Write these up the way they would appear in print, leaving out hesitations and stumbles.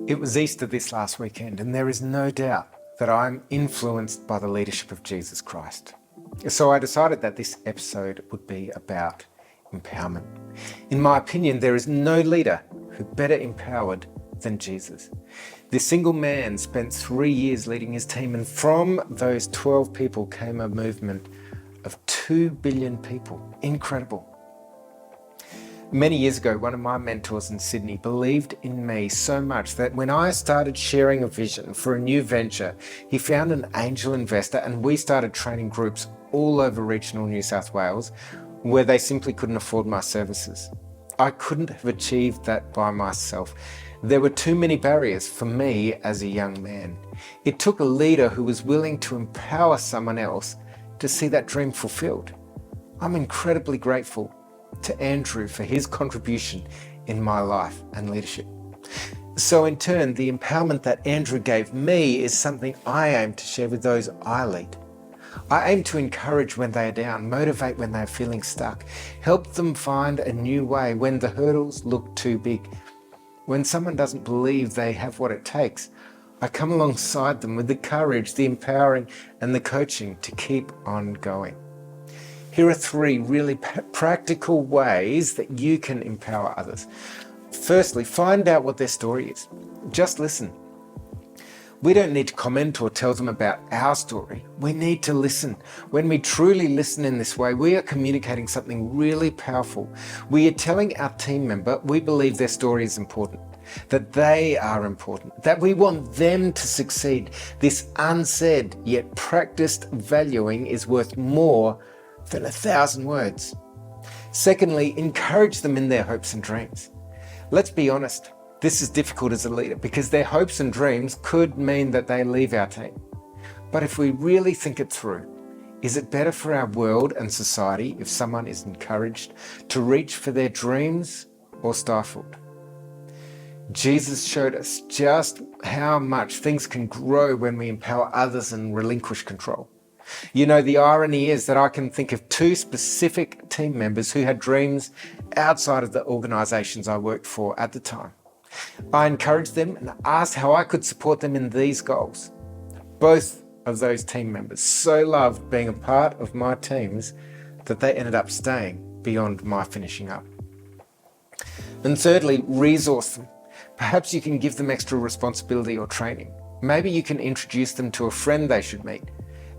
It was Easter this last weekend, and there is no doubt that I'm influenced by the leadership of Jesus Christ. So I decided that this episode would be about empowerment. In my opinion, there is no leader who better empowered than Jesus. This single man spent 3 years leading his team, and from those 12 people came a movement of 2 billion people. Incredible. Many years ago, one of my mentors in Sydney believed in me so much that when I started sharing a vision for a new venture, he found an angel investor and we started training groups all over regional New South Wales where they simply couldn't afford my services. I couldn't have achieved that by myself. There were too many barriers for me as a young man. It took a leader who was willing to empower someone else to see that dream fulfilled. I'm incredibly grateful to Andrew for his contribution in my life and leadership. So in turn, the empowerment that Andrew gave me is something I aim to share with those I lead. I aim to encourage when they are down, motivate when they're feeling stuck, help them find a new way when the hurdles look too big. When someone doesn't believe they have what it takes, I come alongside them with the courage, the empowering, and the coaching to keep on going. Here are 3 really practical ways that you can empower others. Firstly, find out what their story is. Just listen. We don't need to comment or tell them about our story. We need to listen. When we truly listen in this way, we are communicating something really powerful. We are telling our team member we believe their story is important, that they are important, that we want them to succeed. This unsaid yet practiced valuing is worth more than 1,000 words. Secondly, encourage them in their hopes and dreams. Let's be honest, this is difficult as a leader because their hopes and dreams could mean that they leave our team. But if we really think it through, is it better for our world and society if someone is encouraged to reach for their dreams or stifled? Jesus showed us just how much things can grow when we empower others and relinquish control. You know, the irony is that I can think of 2 specific team members who had dreams outside of the organisations I worked for at the time. I encouraged them and asked how I could support them in these goals. Both of those team members so loved being a part of my teams that they ended up staying beyond my finishing up. And thirdly, resource them. Perhaps you can give them extra responsibility or training. Maybe you can introduce them to a friend they should meet.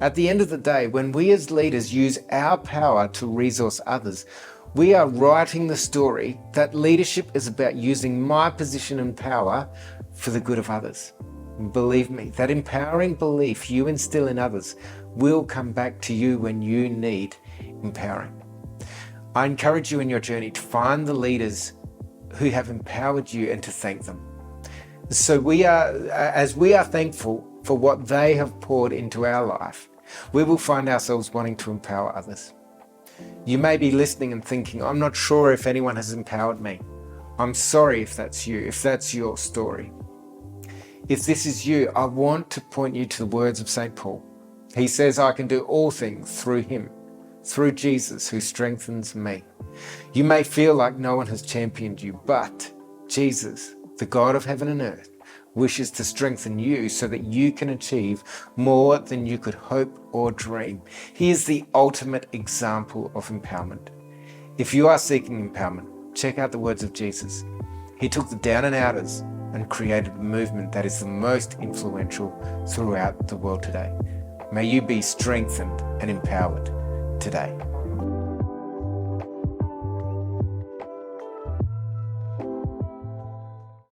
At the end of the day, when we as leaders use our power to resource others, we are writing the story that leadership is about using my position and power for the good of others. Believe me, that empowering belief you instill in others will come back to you when you need empowering. I encourage you in your journey to find the leaders who have empowered you and to thank them. So as we are thankful for what they have poured into our life, we will find ourselves wanting to empower others. You may be listening and thinking, I'm not sure if anyone has empowered me. I'm sorry if that's you, if that's your story. If this is you, I want to point you to the words of St. Paul. He says, I can do all things through him, through Jesus who strengthens me. You may feel like no one has championed you, but Jesus, the God of heaven and earth, wishes to strengthen you so that you can achieve more than you could hope or dream. He is the ultimate example of empowerment. If you are seeking empowerment, check out the words of Jesus. He took the down and outers and created a movement that is the most influential throughout the world today. May you be strengthened and empowered today.